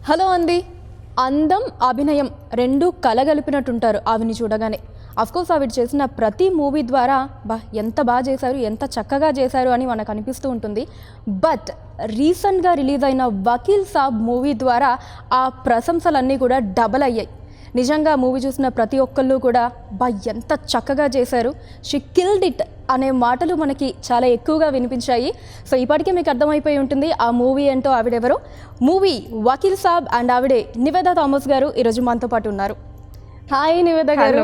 Hello అండి. అందం అభినయం రెండు కలగలిపినట్టుంటారు ఆవిని చూడగానే. అఫ్కోర్స్ ఆవిడ చేసిన ప్రతి మూవీ ద్వారా ఎంత బాగా చేశారు, ఎంత చక్కగా చేశారు అని మనకు అనిపిస్తూ ఉంటుంది. బట్ రీసెంట్గా రిలీజ్ అయిన వకీల్ సాబ్ మూవీ ద్వారా ఆ ప్రశంసలన్నీ కూడా డబల్ అయ్యాయి. నిజంగా మూవీ చూసిన ప్రతి ఒక్కళ్ళు కూడా ఎంత చక్కగా చేశారు, షీ కిల్డ్ ఇట్ అనే మాటలు మనకి చాలా ఎక్కువగా వినిపించాయి. సో ఇప్పటికే మీకు అర్థమైపోయి ఉంటుంది ఆ మూవీ ఏంటో, ఆవిడెవరో. మూవీ వకీల్ సాబ్ అండ్ ఆవిడే నివేదా థామస్ గారు ఈరోజు మనతో పాటు ఉన్నారు. Hi Niveda garu.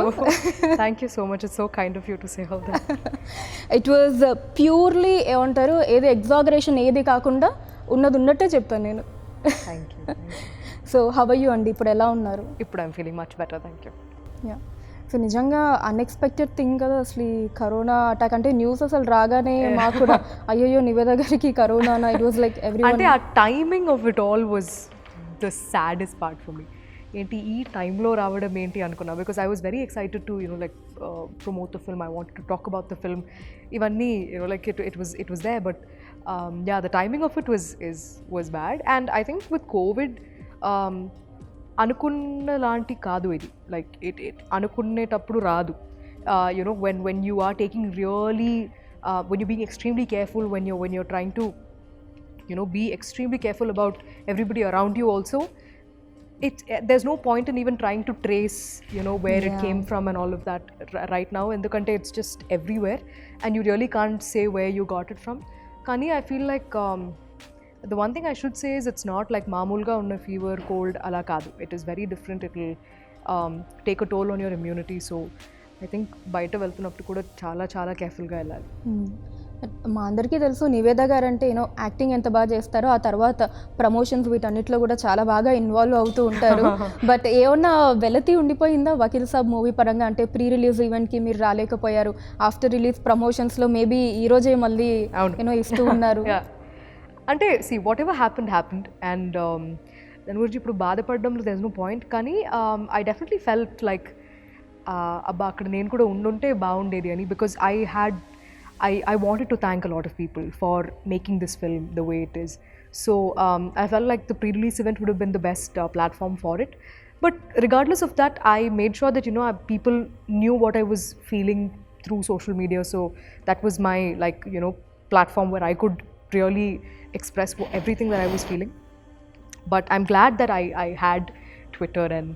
Thank you so much. It's so kind of you to say all that. It was purely ఏమంటారు, ఏది ఎగ్జాగరేషన్ ఏది కాకుండా ఉన్నది ఉన్నట్టే చెప్తాను నేను. Thank you. So how are you అండి, ఇప్పుడు ఎలా ఉన్నారు? ఇప్పుడు I'm feeling much better, thank you. Yeah, so నిజంగా అన్ఎక్స్పెక్టెడ్ థింగ్ కదా అసలు ఈ కరోనా అటాక్. అంటే న్యూస్ అసలు రాగానే మాకు కూడా అయ్యో నివేదా గారికి corona, it was like every. అంటే ఆ timing of it all was the saddest part for me. ఏంటి ఈ టైంలో రావడం ఏంటి అనుకున్నా, because I was very excited to like promote the film. I wanted to talk about the film. ఇవన్నీ like it was there, but yeah, the timing of it was bad. And I think with covid అనుకున్న లాంటి కాదు ఇది. Like it అనుకునేటప్పుడు రాదు. when you are taking really when you're being extremely careful, when you're trying to be extremely careful about everybody around you also, there's no point in even trying to trace where it came from and all of that right now, endukante it's just everywhere and you really can't say where you got it from. Kani I feel like the one thing I should say is it's not like మామూలుగా ఉన్న fever, cold అలా కాదు. It is very different. It will take a toll on your immunity. So I think బయట వెళ్తున్నప్పుడు కూడా చాలా చాలా కేర్ఫుల్గా వెళ్ళాలి. మా అందరికీ తెలుసు నివేదా గారు అంటే యాక్టింగ్ ఎంత బాగా చేస్తారో, ఆ తర్వాత ప్రమోషన్స్ వీటన్నిటిలో కూడా చాలా బాగా ఇన్వాల్వ్ అవుతూ ఉంటారు. బట్ ఏమన్నా వెలతి ఉండిపోయిందా వకీల్ సాబ్ మూవీ పరంగా? అంటే ప్రీ రిలీజ్ ఈవెంట్కి మీరు రాలేకపోయారు, ఆఫ్టర్ రిలీజ్ ప్రమోషన్స్లో మేబీ ఈరోజే మళ్ళీ ఇస్తూ ఉన్నారు. అంటే see what ever happened and దాని గురించి ఇప్పుడు బాధపడడంలో దెర్ ఇస్ నో పాయింట్. కానీ ఐ డెఫినెట్లీ ఫెల్ట్ లైక్ అబ్బా అక్కడ నేను కూడా ఉండుంటే బాగుండేది అని, because I wanted to thank a lot of people for making this film the way it is. So I felt like the pre-release event would have been the best platform for it. But regardless of that, I made sure that people knew what I was feeling through social media. So that was my platform where I could really express everything that I was feeling. But I'm glad that I had Twitter and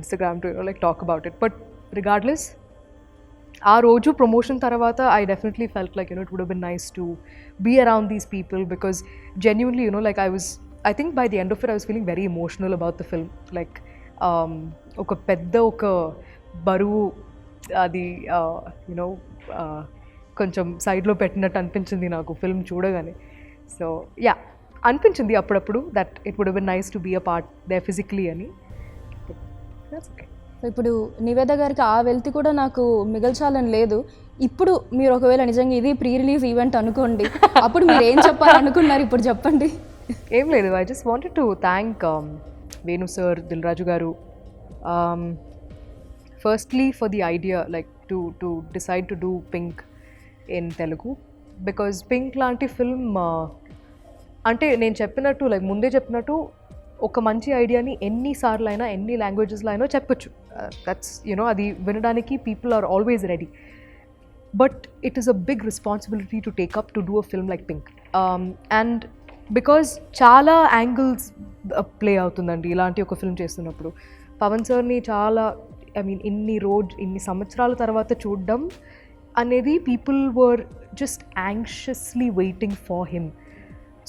Instagram to talk about it. But regardless, ఆ రోజు promotion తర్వాత I definitely felt like it would have been nice to be around these people, because genuinely like I think by the end of it I was feeling very emotional about the film. Like ఒక పెద్ద ఒక బరువు అది కొంచెం సైడ్లో పెట్టినట్టు అనిపించింది నాకు ఫిల్మ్ చూడగానే. సో యా, అనిపించింది అప్పుడప్పుడు that it would have been nice to be a part there physically అని. That's okay. సో ఇప్పుడు నివేదా గారికి ఆ వెల్తి కూడా నాకు మిగల్చాలని లేదు. ఇప్పుడు మీరు ఒకవేళ నిజంగా ఇది ప్రీ రిలీజ్ ఈవెంట్ అనుకోండి, అప్పుడు మీరు ఏం చెప్పాలనుకున్నారు ఇప్పుడు చెప్పండి. ఏం లేదు, I just wanted to thank Venu sir, Dil Raju గారు, firstly for the idea like to decide to do Pink in Telugu. Because Pink లాంటి ఫిల్మ్ అంటే నేను చెప్పినట్టు లైక్ ముందే చెప్పినట్టు ఒక మంచి ఐడియాని ఎన్నిసార్లు అయినా ఎన్ని లాంగ్వేజెస్లో అయినా చెప్పొచ్చు. దట్స్ అది వినడానికి people are always ready. But it is a big responsibility to take up to do a film like pink. And because చాలా యాంగిల్స్ ప్లే అవుతుందండి ఇలాంటి ఒక ఫిల్మ్ చేస్తున్నప్పుడు. పవన్ సార్ని చాలా ఇన్ని సంవత్సరాల తర్వాత చూడడం అనేది people were just anxiously waiting for him.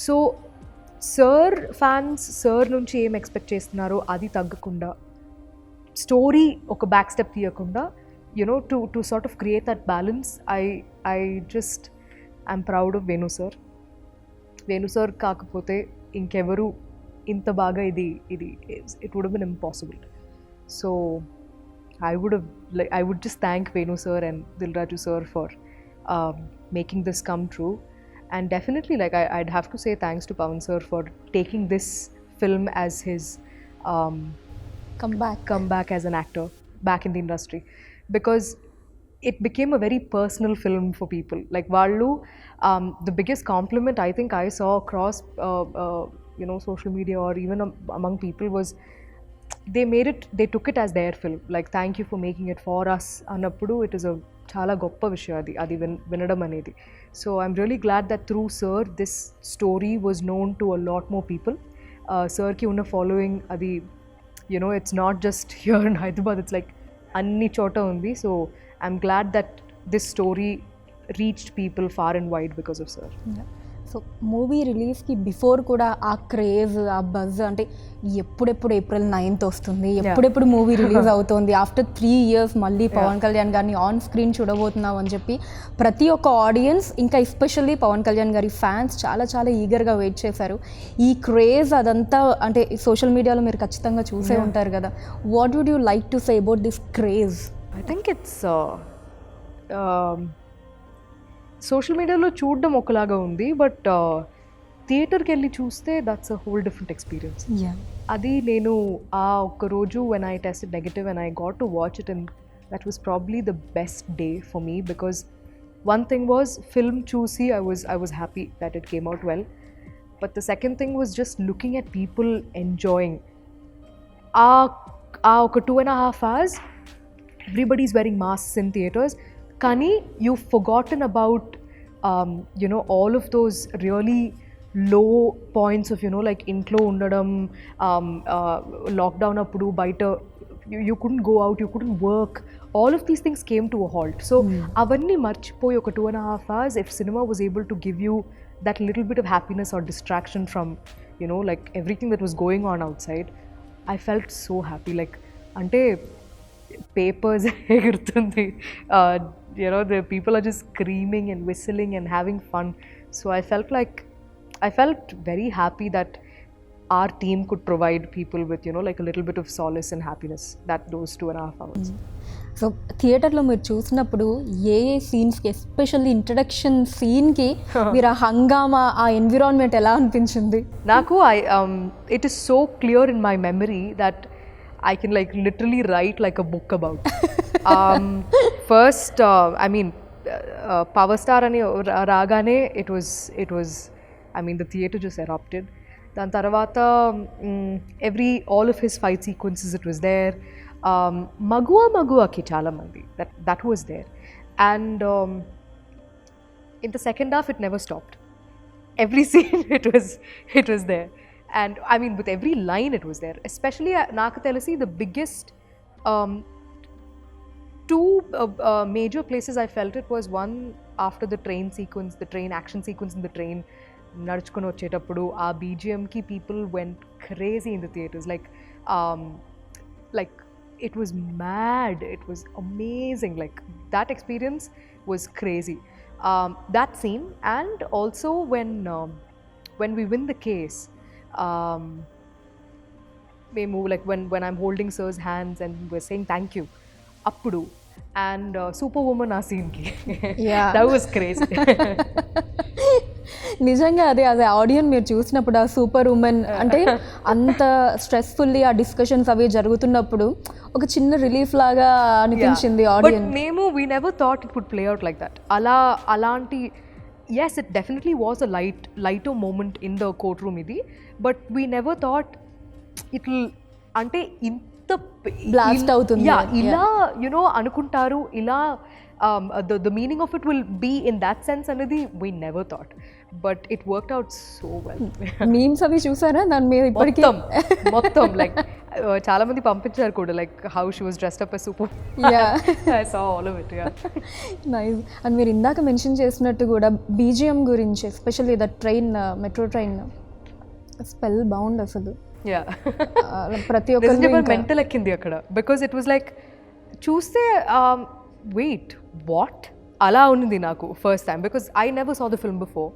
So sir fans sir నుంచి ఏం ఎక్స్పెక్ట్ చేస్తున్నారో అది తగ్గకుండా, స్టోరీ ఒక బ్యాక్ స్టెప్ తీయకుండా to sort of create that balance. I just I'm proud of Venu sir. Venu sir కాకపోతే ఇంకెవరు ఇంత బాగా ఇది it would have been impossible. So I would just thank Venu sir and Dil Raju sir for making this come true. And definitely I'd have to say thanks to Pawan sir for taking this film as his comeback as an actor back in the industry, because it became a very personal film for people. Like Vallu, the biggest compliment I think I saw across social media or even among people was they took it as their film, like thank you for making it for us annappudu. It is a చాలా గొప్ప విషయం అది వినడం అనేది. So I'm really glad that through sir this story was known to a lot more people. సర్కి ఉన్న following అది it's not just here in Hyderabad, it's like అన్ని చోట ఉంది. So I'm glad that this story reached people far and wide because of sir. So movie రిలీజ్కి before కూడా ఆ craze, ఆ బజ్, అంటే ఎప్పుడెప్పుడు April 9th వస్తుంది, ఎప్పుడెప్పుడు మూవీ రిలీజ్ అవుతుంది, ఆఫ్టర్ 3 years మళ్ళీ పవన్ కళ్యాణ్ గారిని ఆన్ స్క్రీన్ చూడబోతున్నాం అని చెప్పి ప్రతి ఒక్క ఆడియన్స్, ఇంకా ఎస్పెషల్లీ పవన్ కళ్యాణ్ గారి ఫ్యాన్స్ చాలా చాలా ఈగర్గా వెయిట్ చేశారు. ఈ క్రేజ్ అదంతా అంటే సోషల్ మీడియాలో మీరు ఖచ్చితంగా చూసే ఉంటారు కదా. What would you like to say about this craze? I think it's social మీడియాలో చూడడం ఒకలాగా ఉంది, బట్ థియేటర్కి వెళ్ళి చూస్తే that's a whole different experience. అది నేను ఆ ఒక్క రోజు when I tested negative and I got to watch it, and that was probably the best day for me, because one thing was film చూసి I was happy that it came out well, but the second thing was just looking at people enjoying. ఒక 2.5 hours everybody's wearing masks in theaters, కానీ you've forgotten about all of those really low points of like ఇంట్లో ఉండడం, lockdown అప్పుడు బయట you couldn't go out, you couldn't work, all of these things came to a halt. So అవర్ని మర్చిపోయి ఒక 2.5 hours if cinema was able to give you that little bit of happiness or distraction from like everything that was going on outside, I felt so happy. Like అంటే papers ఎగురుతుంది, the people are just screaming and whistling and having fun. So I felt very happy that our team could provide people with like a little bit of solace and happiness that those 2.5 hours. So థియేటర్లో మీరు చూసినప్పుడు ఏ సీన్స్కి, especially introduction సీన్కి మీరు ఆ హంగామా, ఆ environment ఎలా అనిపించింది? నాకు it is so clear in my memory that I can like literally write like a book about. First, I mean, Power Star ani raagane, it was, I mean, the theater just erupted. Dan tarvata all of his fight sequences, it was there. Magua ki chala mandi, that was there. And in the second half, it never stopped. Every scene, it was there. And I mean, with every line it was there. Especially నాకు తెలిసి the biggest two major places I felt it was one after the train sequence, the train action sequence in the train. నడుచుకొని వచ్చేటప్పుడు ఆ BGMకి people went crazy in the theaters. Like it was mad. It was amazing. Like that experience was crazy. That scene, and also when we win the case. మేము like when I'm holding sir's hands and we're saying thank you appudu, and Superwoman ఆ సీన్కి, that was crazy. నిజంగా అదే audience మీరు చూసినప్పుడు ఆ super women అంటే అంత స్ట్రెస్ఫుల్లీ ఆ డిస్కషన్స్ అవి జరుగుతున్నప్పుడు ఒక చిన్న రిలీఫ్ లాగా అనిపించింది ఆడియన్స్. బట్ మేము we never thought it would play out like that. అలాంటి yes, it definitely was a lighter moment in the courtroom idi, but we never thought it'll ante inta blast avutundi. Ila anukuntaru ila the meaning of it will be in that sense anadi we never thought, but it worked out so well. memes avi chusara dan me ippudiki మొత్తం like చాలా మంది పంపించారు కూడా, like how she was dressed up as super. I saw all of it. Nice. And మీరు ఇందాక mention చేసినట్టు కూడా BGM గురించి, especially the train, metro train spell bound అసలు. ప్రతి ఒక్కరు మెంటల్ ఎక్కింది అక్కడ, బికాజ్ ఇట్ వాజ్ లైక్ చూస్తే వెయిట్ వాట్ అలా ఉంది నాకు first time, because I never saw the film before.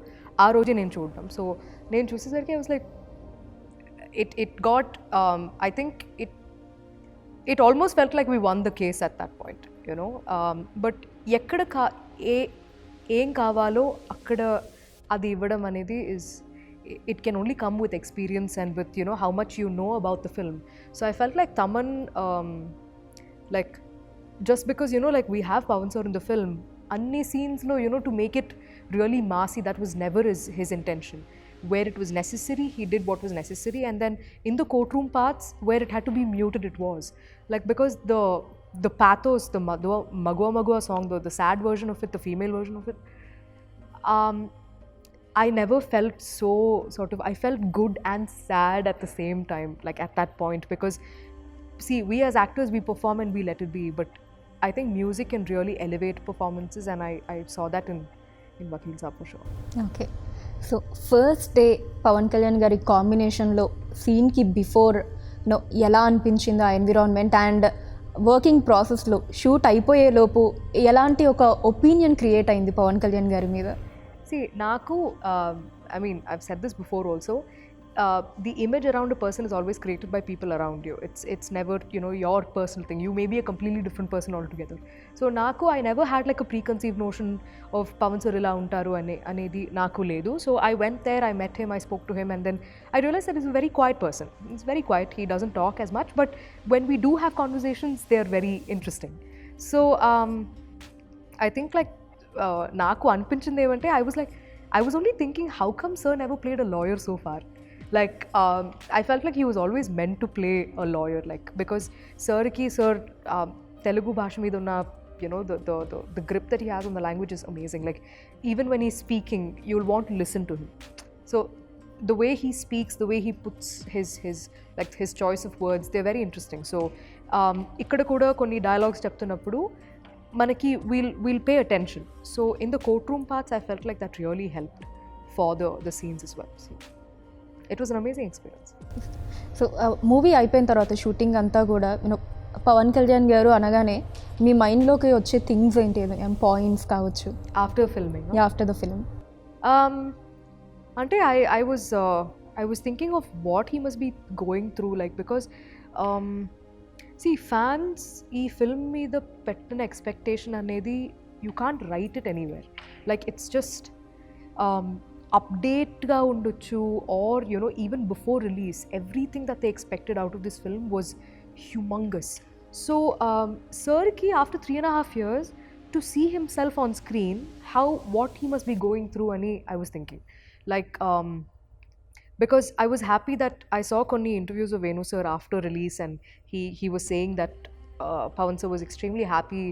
ఆ రోజే నేను చూడడం, సో నేను చూసేసరికి I was like it got I think it almost felt like we won the case at that point, but ekkada ఏం కావాలో అక్కడ అది ఇవ్వడం అనేది it can only come with experience and with how much you know about the film. So I felt like Taman like just because like we have Pawan sir in the film, anni scenes lo to make it really massy, that was never his intention. where it was necessary, he did what was necessary, and then in the courtroom parts where it had to be muted, it was like, because the pathos, the magua magua song, the sad version of it, the female version of it, I never felt so sort of, I felt good and sad at the same time, like at that point, because see, we as actors, we perform and we let it be, but I think music can really elevate performances, and I saw that in Vakil Saab for sure. Okay, so first day Pawan Kalyan గారి కాంబినేషన్లో సీన్కి before no ఎలా అనిపించిందో ఆ environment, and working ప్రాసెస్లో shoot అయిపోయేలోపు ఎలాంటి ఒక ఒపీనియన్ క్రియేట్ అయింది పవన్ కళ్యాణ్ గారి మీద? See, Naku, I mean, I've said this before also. The image around a person is always created by people around you. It's never, you know, your personal thing. You may be a completely different person altogether. So Naku, I never had like a preconceived notion of Pavan sir ila untaru anedi Naku ledu. So I went there, I met him, I spoke to him, and then I realized that he's a very quiet person. He's very quiet. He doesn't talk as much, but when we do have conversations, they are very interesting. So I think like నాకు అనిపించింది ఏమంటే, I was only thinking, how come sir never played a lawyer so far? Like I felt like he was always meant to play a lawyer, like because sir Telugu bhasha మీద ఉన్న, you know, the grip that he has on the language is amazing. Like even when he's speaking, you'll want to listen to him. So the way he speaks, the way he puts his choice of words, they're very interesting. So ఇక్కడ కూడా కొన్ని dialogues చెప్తున్నప్పుడు manaki we'll pay attention. So in the courtroom parts, I felt like that really helped for the scenes as well. So it was an amazing experience. So movie అయిపోయిన తర్వాత shooting అంతా కూడా you know Pawan Kalyan గారు అనగానే మీ మైండ్లోకి వచ్చే things ఏంటి, points కావచ్చు After filming, no? After the film? Ante I was thinking of what he must be going through, like, because see, fans ee film meeda pettina expectation anedi you can't write it anywhere. Like it's just update ga undochu, or you know, even before release, everything that they expected out of this film was humongous. So sir ki after 3.5 years to see himself on screen, what he must be going through ani I was thinking, like because I was happy that I saw konni interviews of Venu sir after release, and he was saying that Pavan sir was extremely happy.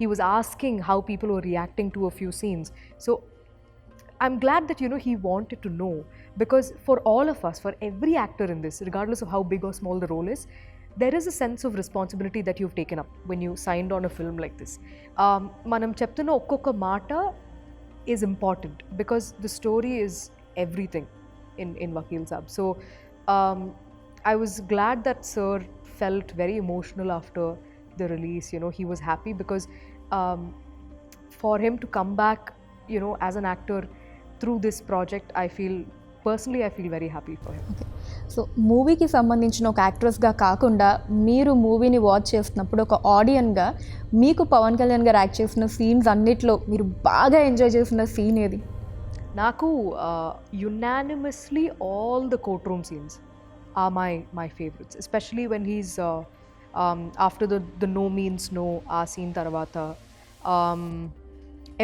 He was asking how people were reacting to a few scenes. So I'm glad that, you know, he wanted to know, because for all of us, for every actor in this, regardless of how big or small the role is, there is a sense of responsibility that you've taken up when you signed on a film like this. Manam cheptunna okkokka maata is important, because the story is everything in Vakil Saab. So I was glad that sir felt very emotional after the release. You know, he was happy because for him to come back, you know, as an actor through this project, I feel very happy for him. Okay, so మూవీకి సంబంధించిన ఒక యాక్ట్రెస్గా కాకుండా మీరు మూవీని watch చేస్తున్నప్పుడు ఒక ఆడియన్గా మీకు పవన్ కళ్యాణ్ గారు యాక్ట్ చేసిన సీన్స్ అన్నిట్లో మీరు బాగా ఎంజాయ్ చేసిన సీన్ ఏది? Naku, unanimously all the courtroom scenes are my favorites, especially when he's after the no means no scene tarvata,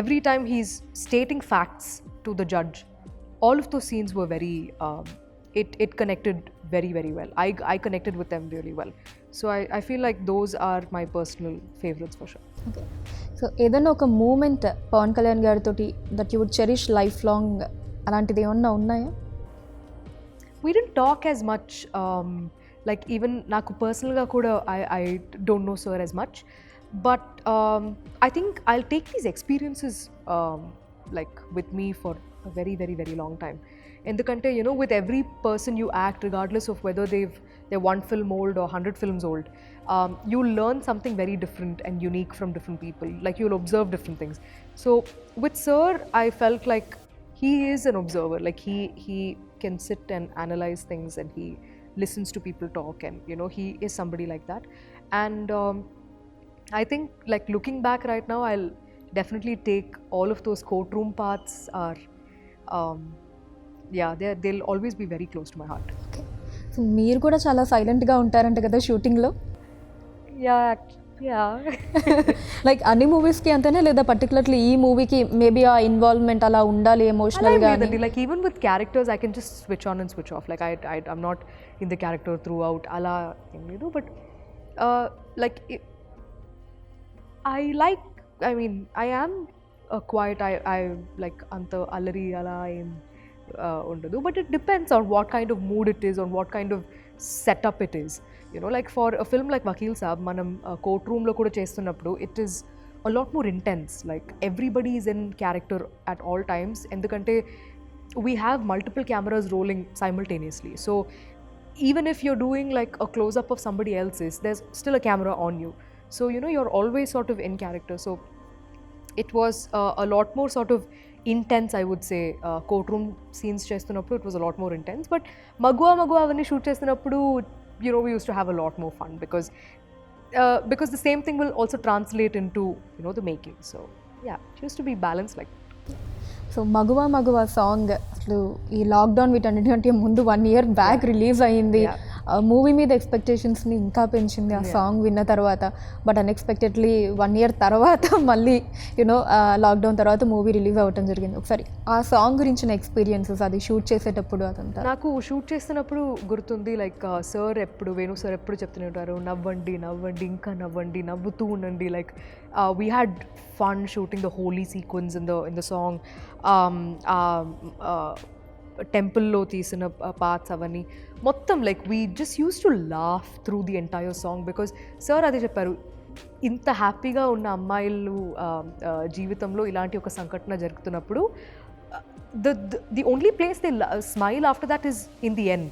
every time he's stating facts to the judge, all of those scenes were very it connected very, very well. I connected with them really well. So I feel like those are my personal favorites for sure. Okay, so ఏదైనా ఒక moment Pawan Kalyan గారితో that you would cherish life long, అలాంటిది ఏమన్నా ఉన్నాయా? We didn't talk as much, like even naku personal ga kuda I don't know sir as much, but I think I'll take these experiences like with me for a very, very, very long time. Endukante, you know, with every person you act, regardless of whether they're 1 film old or 100 films old, you'll learn something very different and unique from different people. Like you'll observe different things. So with sir, I felt like he is an observer. Like he can sit and analyze things, and he listens to people talk, and you know, he is somebody like that. And I think, like, looking back right now, I'll definitely take all of those courtroom parts are yeah, they'll always be very close to my heart. Okay, so మీరు కూడా చాలా సైలెంట్గా ఉంటారంట కదా షూటింగ్లో? Yeah, Yeah. Like అన్ని మూవీస్కి అంతేనే లేదా పర్టికులర్లీ ఈ మూవీకి మేబీ ఆ ఇన్వాల్వ్మెంట్ అలా ఉండాలి అలా ఎమోషనల్ ఏం గా లేదండి, like even with characters I can just switch on and switch off, like I'm not in the character through out అలా ఏం లేదు. But like I mean, I am quiet. I like anta allari ala em undadu. But it depends on what kind of mood it is, on what kind of setup it is. You know, like for a film like Vakil Saab, manam courtroom lo kuda chestunnappudu, it is a lot more intense. Like everybody is in character at all times. Endukante we have multiple cameras rolling simultaneously. So even if you're doing like a close up of somebody else's, there's still a camera on you. So you know, you're always sort of in character. So it was a lot more sort of intense, I would say. Courtroom scenes చేస్తున్నప్పుడు it was a lot more intense. But మగువా అవన్నీ shoot చేస్తున్నప్పుడు, you know, we used to have a lot more fun because the same thing will also translate into, you know, the making. So yeah, it used to be balanced like. So మగువా song అసలు ఈ lockdown వీటన్నిటికంటే ముందు 1 year back release అయ్యింది. Movie మీద ఎక్స్పెక్టేషన్స్ని ఇంకా పెంచింది ఆ సాంగ్ విన్న తర్వాత. బట్ అన్ఎక్స్పెక్టెడ్లీ 1 year తర్వాత మళ్ళీ యూనో లాక్డౌన్ తర్వాత మూవీ రిలీజ్ అవ్వటం జరిగింది. ఒకసారి ఆ సాంగ్ గురించిన ఎక్స్పీరియన్సెస్, అది షూట్ చేసేటప్పుడు అదంతా. నాకు షూట్ చేస్తున్నప్పుడు గుర్తుంది, లైక్ సార్ ఎప్పుడు, వేణు సార్ ఎప్పుడు చెప్తూనే ఉంటారు, నవ్వండి నవ్వండి ఇంకా నవ్వండి, నవ్వుతూ ఉండండి. Like we had fun shooting the Holi sequence in the song. టెంపుల్లో తీసిన పార్ట్స్ అవన్నీ మొత్తం, like we just use to laugh through the entire song. Because sir అదే చెప్పారు, ఇంత హ్యాపీగా ఉన్న అమ్మాయిలు జీవితంలో ఇలాంటి ఒక సంఘటన జరుగుతున్నప్పుడు the only place they smile after that is in the end.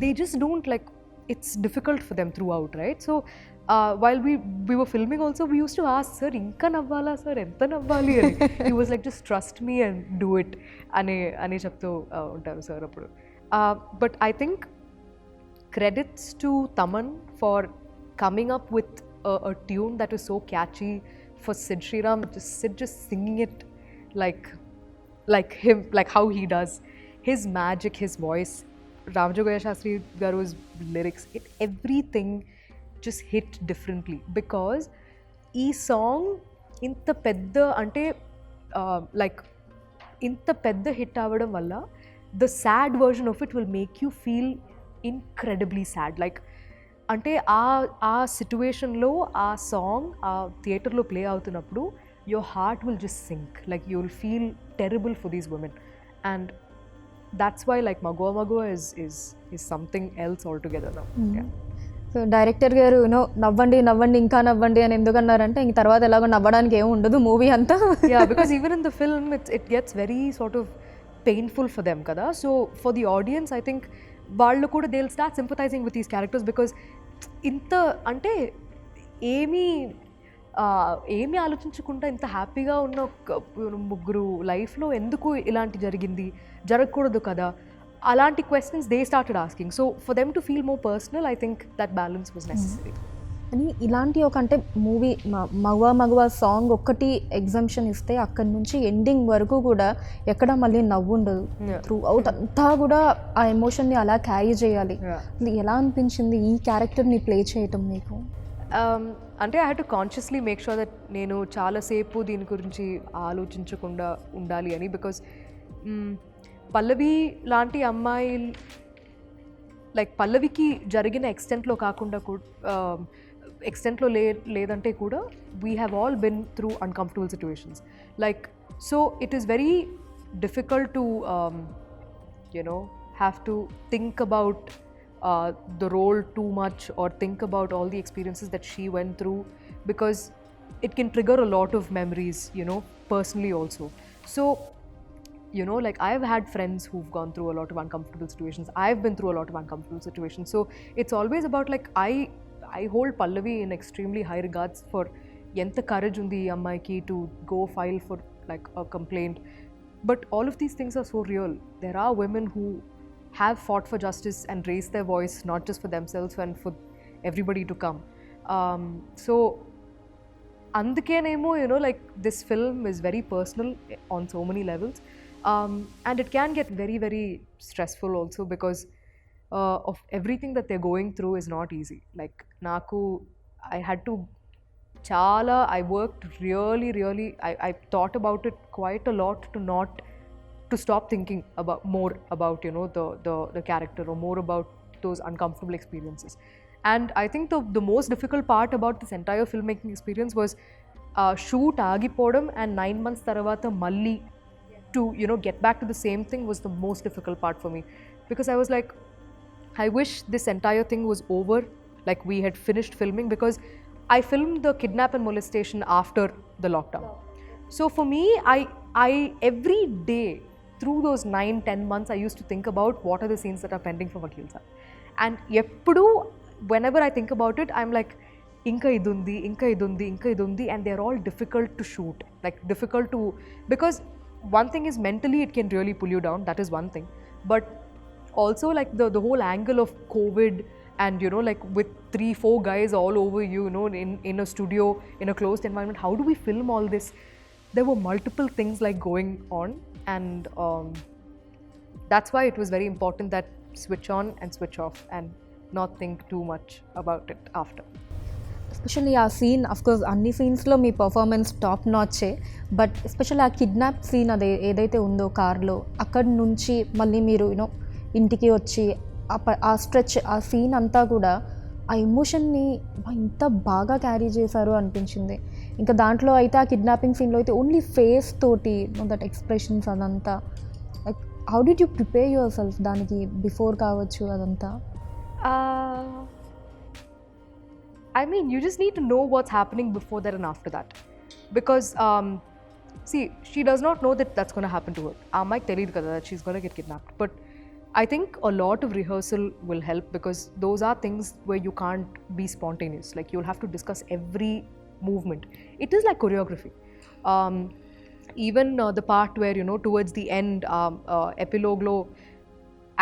They just don't, like, it's difficult for them throughout, right? So while we were filming also, we used to ask, sir, inka navvala sir, enta navvali ani. He was like, just trust me and do it ane cheptu untaru sir appudu. But I think credits to Taman for coming up with a tune that was so catchy, for Sid Sriram, just singing it like him, like how he does, his magic, his voice, Ramajogaya Shastri Garu's lyrics, everything just hit differently. Because ee song inta pedda ante like inta pedda hit avadam valla, the sad version of it will make you feel incredibly sad. Like ante ఆ సిచ్యువేషన్లో ఆ song ఆ థియేటర్లో play అవుతున్నప్పుడు your heart will just sink, like you'll feel terrible for these women. And that's why, like, Magua is something else altogether now. Yeah. So director గారు you know నవ్వండి నవ్వండి ఇంకా నవ్వండి అని ఎందుకన్నారంటే ఇంక తర్వాత ఎలాగో నవ్వడానికి ఏమి ఉండదు మూవీ అంతా. Yeah, because even in the film it gets very sort of painful for them kada. So for the audience, I think వాళ్ళు కూడా they'll start sympathizing with these characters, because ఇంత అంటే ఏమీ ఆలోచించకుండా ఇంత హ్యాపీగా ఉన్న ముగ్గురు లైఫ్లో ఎందుకు ఇలాంటి జరగకూడదు కదా, అలాంటి questions they started asking. So for them to feel more personal, I think that balance was necessary. అని ఇలాంటి ఒక అంటే మూవీ మగువా సాంగ్ ఒక్కటి ఎగ్జామ్షన్ ఇస్తే అక్కడి నుంచి ఎండింగ్ వరకు కూడా ఎక్కడ మళ్ళీ నవ్వు ఉండదు. త్రూ అవుట్ అంతా కూడా ఆ ఎమోషన్ని అలా క్యారీ చేయాలి. ఎలా అనిపించింది ఈ క్యారెక్టర్ని ప్లే చేయటం మీకు? అంటే I had to consciously make sure that నేను చాలాసేపు దీని గురించి ఆలోచించకుండా ఉండాలి అని. బికాజ్ పల్లవి లాంటి అమ్మాయి, లైక్ పల్లవికి జరిగిన ఎక్స్టెంట్లో కాకుండా ఎక్స్టెంట్లో లేదంటే కూడా we have all been through uncomfortable situations. Like so it is very difficult to you know have to think about the role too much, or think about all the experiences that she went through, because it can trigger a lot of memories, you know, personally also. So, you know, like I've had friends who've gone through a lot of uncomfortable situations. I've been through a lot of uncomfortable situations. So it's always about, like, I hold Pallavi in extremely high regards for enta courage undi ammaiki to go file for like a complaint. But all of these things are so real. There are women who have fought for justice and raised their voice, not just for themselves and for everybody to come. So andukenemo, you know, like this film is very personal on so many levels, and it can get very, very stressful also, because of everything that they're going through is not easy. Like naku, I had to chala, I worked really, I thought about it quite a lot to stop thinking about more about, you know, the character, or more about those uncomfortable experiences. And I think the most difficult part about this entire filmmaking experience was shoot agipodam and 9 months taravata malli to, you know, get back to the same thing was the most difficult part for me, because I was like, I wish this entire thing was over, like we had finished filming, because I filmed the kidnap and molestation after the lockdown. So for me, I every day through those 9-10 months, I used to think about what are the scenes that are pending for Vakil Sir. And eppudu, whenever I think about it, I'm like, inka idundi, inka idundi, inka idundi, and they're all difficult to shoot, like difficult to, because one thing is mentally it can really pull you down, that is one thing, but also like the whole angle of COVID, and you know, like with 3-4 guys all over you, you know, in a studio, in a closed environment, how do we film all this? There were multiple things like going on, and that's why it was very important that switch on and switch off and not think too much about it after. Especially ఆ scene of course అన్ని సీన్స్లో మీ performance top నాచే, but especially ఆ kidnap scene అదే ఏదైతే ఉందో కార్లో, అక్కడి నుంచి మళ్ళీ మీరు యూనో ఇంటికి వచ్చి ఆ స్ట్రెచ్, ఆ సీన్ అంతా కూడా ఆ ఎమోషన్ని ఇంత బాగా క్యారీ చేశారు అనిపించింది. ఇంకా దాంట్లో అయితే ఆ కిడ్నాపింగ్ సీన్లో అయితే ఓన్లీ ఫేస్ తోటి దట్ ఎక్స్ప్రెషన్స్ అదంతా, like how did you prepare your self దానికి బిఫోర్ కావచ్చు అదంతా? I mean, you just need to know what's happening before that and after that. Because, see, she does not know that that's going to happen to her. Mike teliyadu kada that she's going to get kidnapped. But I think a lot of rehearsal will help, because those are things where you can't be spontaneous. Like, you'll have to discuss every movement. It is like choreography. Even the part where, you know, towards the end, epilogue lo,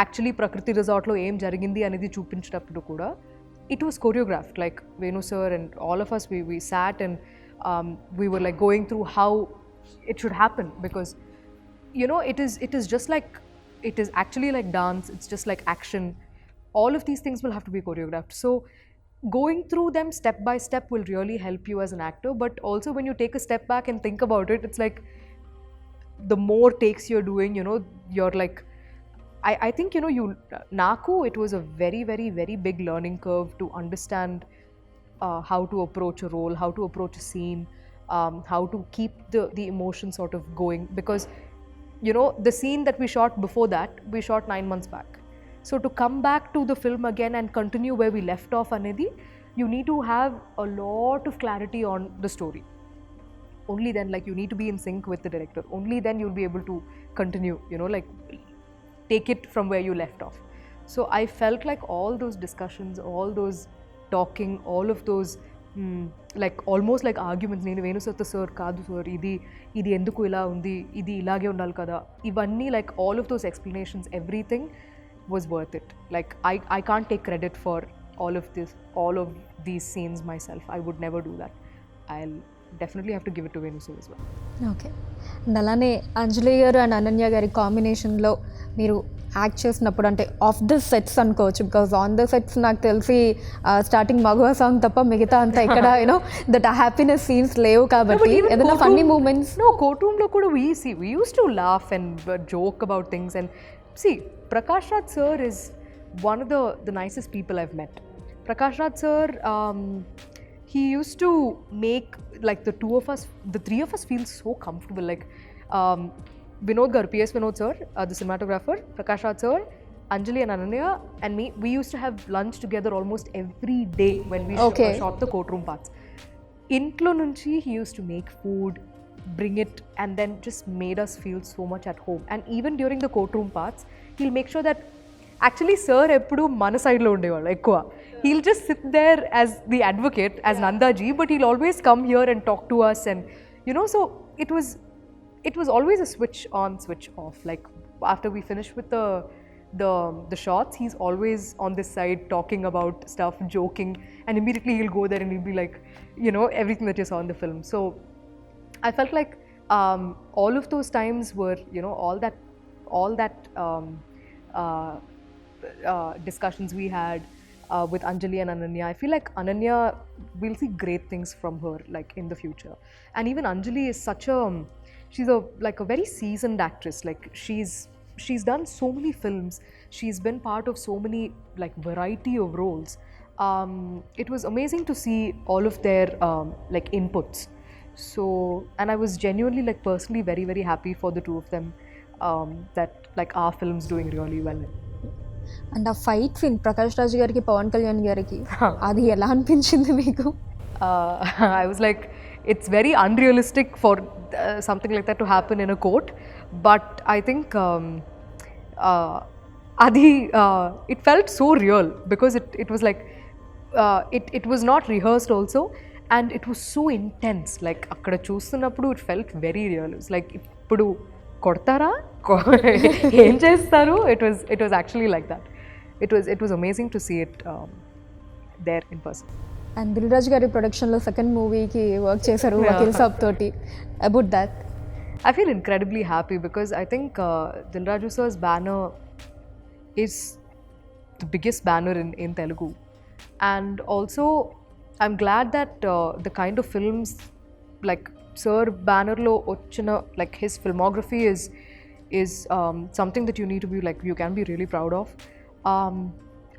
actually Prakriti Resort lo em jarigindi anedi chupincheటప్పుడు కూడా, it was choreographed. Like Venu sir and all of us, we sat and we were like going through how it should happen, because you know, it is just like, it is actually like dance, it's just like action. All of these things will have to be choreographed. So going through them step by step will really help you as an actor. But also when you take a step back and think about it, it's like the more takes you're doing, you know, you're like, I think, you know, Naku, it was a very big learning curve to understand how to approach a role, how to approach a scene, how to keep the emotion sort of going. Because, you know, the scene that we shot before that, we shot 9 months back. So to come back to the film again and continue where we left off, Anedi, you need to have a lot of clarity on the story. Only then, like, you need to be in sync with the director. Only then you'll be able to continue, you know, like, take it from where you left off. So I felt like all those discussions, all those talking, all of those like almost like arguments, నేను వేణు సత్త sir కాదు sir, ఇది ఎందుకు ఇలా ఉంది, ఇది ఇలాగే ఉండాలి కదా, ఇవన్నీ, like all of those explanations, everything was worth it. Like I can't take credit for all of these scenes myself. I would never do that. I'll definitely have to give it to Venu sir as well. Okay. And అలానే అంజలి గారు and Ananya గారి కాంబినేషన్లో మీరు act చేసినప్పుడు, అంటే of the sets అనుకోవచ్చు, because on the sets నాకు తెలిసి స్టార్టింగ్ మగువ సాంగ్ తప్ప మిగతా అంతా ఇక్కడ యూనో దట్ హ్యాపీనెస్ సీన్స్ లేవు కాబట్టి ఏదైనా funny moments? No, courtroom lo kuda we used to laugh and joke about things. And see, Prakash Raj sir is one of the nicest people I've met. Prakash Raj sir, he used to make like the three of us feel so comfortable. Like Vinod garu, PS Vinod sir, the cinematographer, Prakash Raj sir, Anjali and Ananya and me, we used to have lunch together almost every day when we shot the courtroom parts. Intlo nunchi he used to make food, bring it, and then just made us feel so much at home. And even during the courtroom parts, he'll make sure that actually sir eppudu mana side lo undevallu ekkuva. He'll just sit there as the advocate, as Nanda ji, but he'll always come here and talk to us. And you know, so it was always a switch on, switch off. Like after we finish with the shots, he's always on this side talking about stuff, joking, and immediately he'll go there and he'll be like, you know, everything that you saw in the film. So I felt like all of those times were, you know, all that discussions we had, with Anjali and Ananya. I feel like Ananya, we'll see great things from her like in the future. And even Anjali is such a she's a like a very seasoned actress. Like she's done so many films. She's been part of so many like variety of roles. It was amazing to see all of their like inputs. So, and I was genuinely like personally very very happy for the two of them, that like our film's doing really well. And ఆ fight scene Prakash Raj గారికి పవన్ కళ్యాణ్ గారికి అది ఎలా అనిపించింది మీకు? I was like, it's very unrealistic for something like that to happen in a court. But I think it felt so real because it was like, it was not rehearsed also, and it was so intense. Like akkada చూస్తున్నప్పుడు it felt very real. It was like ఇప్పుడు కొడతారా ఏం చేస్తారు. It was actually like that. It was amazing to see it there in person. And Dil Raju గారి ప్రొడక్షన్లో second మూవీకి work చేశారు వకీల్ సాబ్ తోటి. About that I feel incredibly happy because I think Dil Raju sir's banner is the biggest banner in Telugu. And also, I'm glad that the kind of films like Sir banner lo ochina, like his filmography is something that you need to be like, you can be really proud of.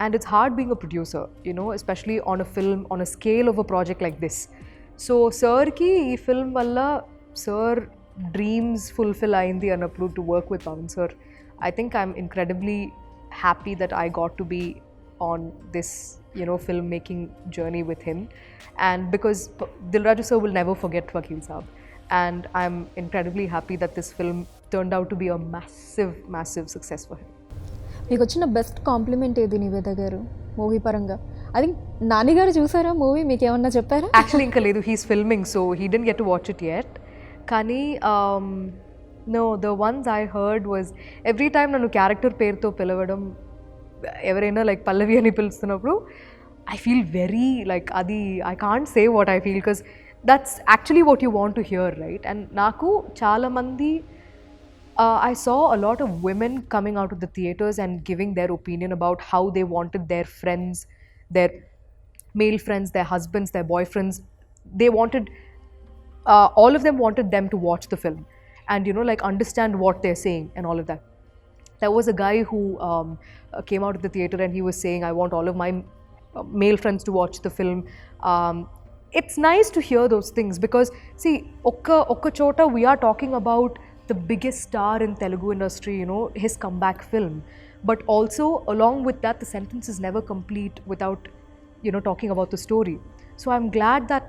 And it's hard being a producer, you know, especially on a film, on a scale of a project like this. So Sir ki ee film valla Sir dreams fulfill ayindi anappudu to work with Pavan sir. I think I'm incredibly happy that I got to be on this, you know, filmmaking journey with him. And because Dil Raju sir will never forget Vakil Saab, and I'm incredibly happy that this film turned out to be a massive success for him. మీకు వచ్చిన best compliment ఏది నివేద గారు movie పరంగా? I think Nani గారు చూసారా movie, మీకు ఏమన్నా చెప్పారా? Actually ఇంకా లేదు, he's filming, so he didn't get to watch it yet. కానీ no, the ones I heard was every time నన్ను క్యారెక్టర్ పేరుతో పిలవడం, ఎవరైనా లైక్ పల్లవి అని పిలుస్తున్నప్పుడు I feel very like అది I can't say what I feel because that's actually what you want to hear, right? And నాకు చాలా మంది I saw a lot of women coming out of the theatres and giving their opinion about how they wanted their friends, their male friends, their husbands, their boyfriends, they wanted all of them wanted them to watch the film and, you know, like understand what they're saying and all of that. There was a guy who came out of the theatre and he was saying, I want all of my male friends to watch the film. It's nice to hear those things because see, okka chota we are talking about the biggest star in Telugu industry, you know, his comeback film. But also along with that, the sentence is never complete without, you know, talking about the story. So I'm glad that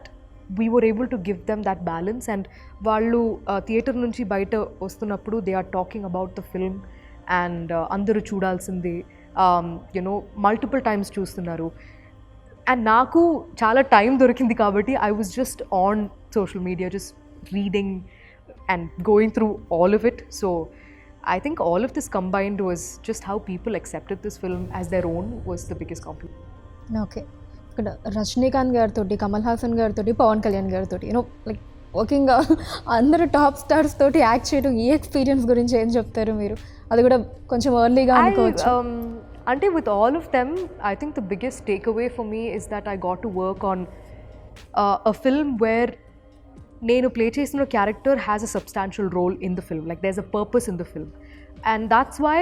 we were able to give them that balance, and vallu theatre nunchi baita vastunnappudu they are talking about the film and andaru chudalsindi, you know, multiple times చూస్తున్నారు. And నాకు చాలా time దొరికింది కాబట్టి I was just on social media just reading and going through all of it. So I think all of this combined was just how people accepted this film as their own was the biggest compliment. Okay, ఇక్కడ రజనీకాంత్ గారితో, కమల్ హాసన్ గారితో, పవన్ కళ్యాణ్ గారితో, you know like working అందరు top stars తోటి act చేయడం, ఈ experience గురించి ఏం చెప్తారు మీరు? అది కూడా కొంచెం ఎర్లీగా అనుకోవచ్చు. అంటే with all of them, I think the biggest takeaway for me is that I got to work on a film where నేను ప్లే చేసిన character has a substantial role in the film, like there is a purpose in the film, and that's why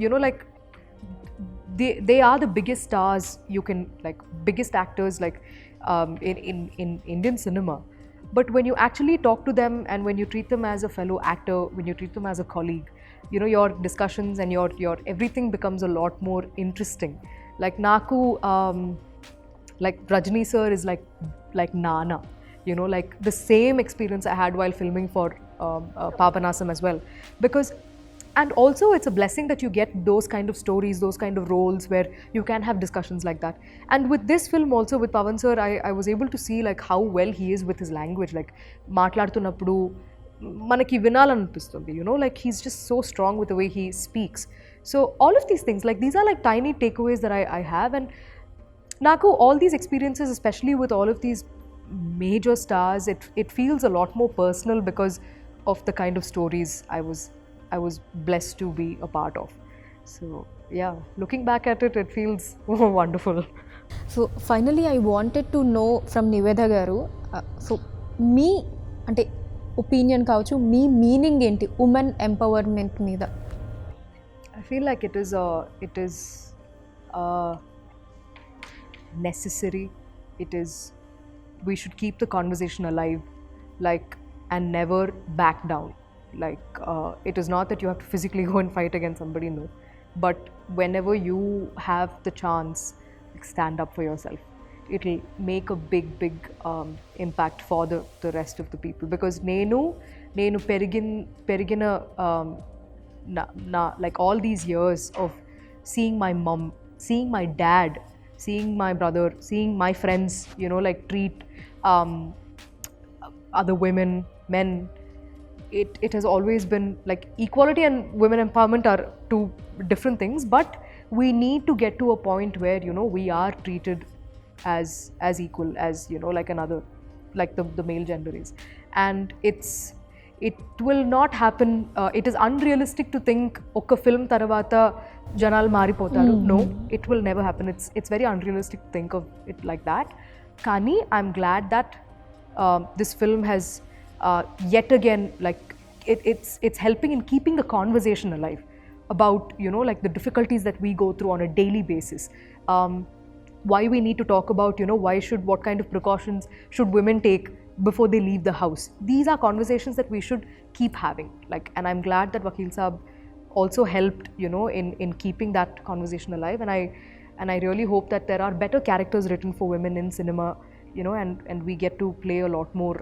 you know like they are the biggest stars you can, like biggest actors like in Indian cinema. But when you actually talk to them and when you treat them as a fellow actor, when you treat them as a colleague, you know, your discussions and your everything becomes a lot more interesting. Like Naku, like Rajni sir is like Nana, you know, like the same experience I had while filming for Papanasam as well. Because, and also it's a blessing that you get those kind of stories, those kind of roles where you can have discussions like that. And with this film also, with Pavan sir, I was able to see like how well he is with his language. Like మాట్లాడుతున్నప్పుడు మనకి వినాలనిపిస్తుంది, you know, like he's just so strong with the way he speaks. So all of these things, like these are like tiny takeaways that I have. And Naku, all these experiences, especially with all of these major stars, it feels a lot more personal because of the kind of stories I was blessed to be a part of. So yeah, looking back at it, it feels wonderful. So finally I wanted to know from Niveda garu, so మీ అంటే opinion కావచ్చు, మీ meaning ఏంటి women empowerment మీద? I feel like it is necessary. It is, we should keep the conversation alive, like, and never back down. Like, it is not that you have to physically go and fight against somebody, no, but whenever you have the chance, like, stand up for yourself. It'll make a big impact for the rest of the people, because నేను పెరిగిన like all these years of seeing my mom, seeing my dad, seeing my brother, seeing my friends, you know, like treat other women, men, it has always been like equality and women empowerment are two different things, but we need to get to a point where, you know, we are treated as equal as, you know, like another, like the male gender is. And it will not happen. It is unrealistic to think oka film tarvata janalu maripotaru. No, it will never happen. It's very unrealistic to think of it like that. Kani I'm glad that this film has yet again, like, it's helping in keeping the conversation alive about, you know, like the difficulties that we go through on a daily basis. Why we need to talk about, you know, what kind of precautions should women take before they leave the house. These are conversations that we should keep having, like, and I'm glad that Vakil Saab also helped, you know, in keeping that conversation alive. And I really hope that there are better characters written for women in cinema, you know, and we get to play a lot more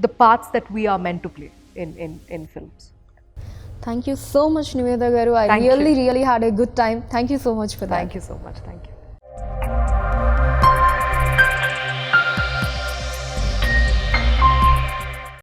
the parts that we are meant to play in films. Thank you so much Nivetha గారు. I Thank you. Really had a good time. Thank you so much for that. Thank you so much. Thank you.